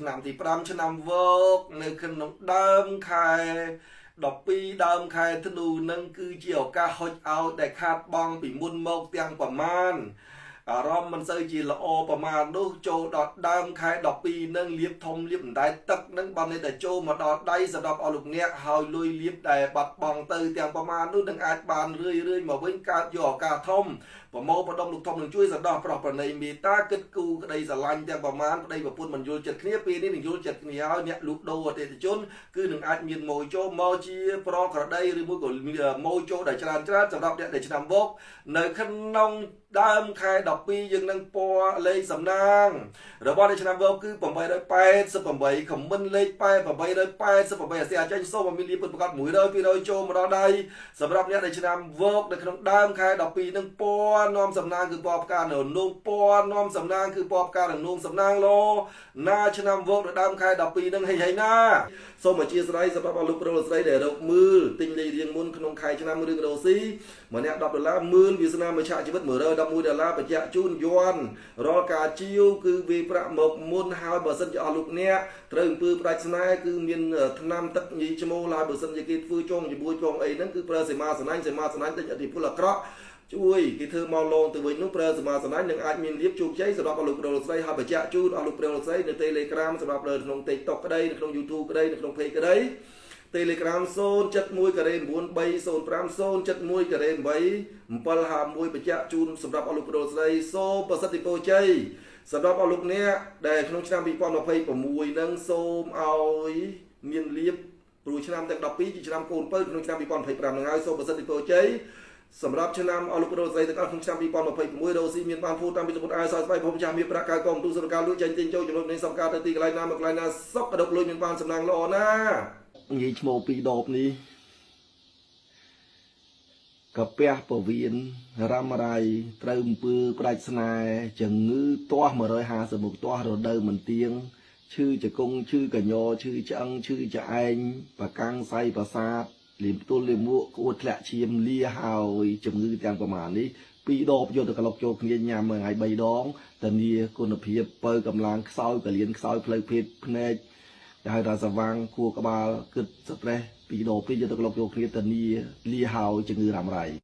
ឆ្នាំទី5ឆ្នាំវកនៅក្នុងដើមខែ12ដើមខែធ្នូនឹងគឺជាឱកាសហុចឲ្យដែលខាតបង់ពីមុនមកទាំងប្រមាណអារម្មណ៍មិនសូវជាល្អប្រមាណនោះចូលដល់ដើមខែ12នឹងលាបធំលាបអណ្ដែតទឹកនឹងបានតែចូលមកដល់ដៃសម្រាប់អស់លោកអ្នកហើយលុយលាបដែលបាត់បង់ទៅទាំងប្រមាណនោះនឹងអាចបានរឿយមកវិញកើតយកឱកាសធំប្រមោបដុំលោកធំនឹងជួយសដោះប្រោះប្រណីមេត្តាគិតគូក្តីស្រឡាញ់ទាំងប្រមាណប្តីប្រពន្ធមិនយល់ចិត្តគ្នាពេលនេះនឹងយល់ចិត្តគ្នាហើយអ្នកលក់ដូរអតិថិជនគឺនឹងអាចមានម៉ូយចូលមកជាប្រក្រតីឬមួយក៏ម៉ូយចូលដែលច្រើនសម្រាប់អ្នកដែលឆ្នាំវកនៅក្នុងដើមខែ12យើងនឹងពណ៌លេខសំណាងរបស់នៃឆ្នាំវកគឺ888ខមមិនលេខ888អាសយ៉ាចេញសូមមានលៀបពិតប្រកប100 200ចូលមកដល់ដៃសម្រាប់អ្នកដែលឆ្នាំវកនៅក្នុងដើមខែ12នឹងពណ៌នាំសំណាងគឺពណ៌ផ្កានៅនួងពណ៌នាំសំណាងគឺពណ៌ផ្កានៅនួងសំណាងលោណាឆ្នាំវកនៅដើមខែ12នឹងហីណាសូមអធិស្ឋានសម្រាប់លោកប្រុសលោកស្រីដែលរកមើលទិញលេខរៀងមុនក្នុងខែឆ្នាំរឿងរ៉ូស៊ីម្នាក់$10មើលវាសនាមច្ឆជីវិត$111បញ្ជាក់ជូនយន់រាល់ការជាវគឺវាប្រាក់មកមុនហើយបើសិនជាអស់លោកអ្នកត្រូវអំពើផ្ដាច់ស្នេហ៍គឺមានថ្នាំទឹកញីឈ្មោះឡើយបើសិនជាគេធ្វើចងជាមួយចងអីហ្នឹងគឺប្រើសេមាសណាញ់ទិញអតិពលអាក្រក់ជួយគេធ្វើមកលងទៅវិញនោះប្រើសមាសនានឹងអាចមានលៀបជោគជ័យសម្រាប់អស់លោកប្រុសលោកស្រីហើយបញ្ជាក់ជូនអស់លោកប្រុសលោកស្រីនៅ Telegram សម្រាប់នៅក្នុង TikTok ក្តីនៅក្នុង YouTube ក្តីនៅក្នុង Page ក្តី Telegram 071 9305 071 8751បញ្ជាក់ជូនសម្រាប់អស់លោកប្រុសលោកស្រីសូមប្រសិទ្ធពរជ័យសម្រាប់អស់លោកអ្នកដែលក្នុងឆ្នាំ2026នឹងសូមឲ្យមានលៀបព្រោះឆ្នាំទាំង12ជាឆ្នាំកូនពៅក្នុងឆ្នាំ2025នឹងហើយសូមប្រសិទ្ធពរជ័យសម្រាប់ឆ្នាំអស់លោកប្រុសស្រីទាំងអស់ក្នុងឆ្នាំ2026រ៉ូស៊ីមានបានពូតាមពីសមុទ្រអាយសស្បៃភពចាស់មានប្រាក់កាយកងទូសរការលួចចេញទិញចូលចំណុចនៃសំការទៅទីកន្លែងណាមកកន្លែងណាសុកកដុកលុយមានបានសំណាងល្អណានិយាយឈ្មោះពីរដបនេះកាពះពវៀនរ៉ាំរៃត្រូវអំពើផ្ដាច់ស្នេហ៍ជំងឺទាស់150មុខទាស់រដូវមិនទៀងឈឺចង្គង់ឈឺកញ្ញឈឺឆ្អឹងឈឺឆ្អែងប្រកាំងសៃប្រសាទលៀមផ្ទុលលៀមមួកក្អួតធ្លាក់ឈាមលាហើយជំងឺទាំងប្រមាណនេះ2ដបយកទៅក្លុកចូលគ្នាញ៉ាំមួយថ្ងៃ3ដងធានាគុណភាពបើកម្លាំងខ្សោយកលៀនខ្សោយផ្លូវភេទភ្នែកដែលហៅថាសវាំងខួរក្បាលគិតស្ត្រេស2ដបយកទៅក្លុកចូលគ្នាធានាលាហើយជំងឺរ៉ាំរ៉ៃ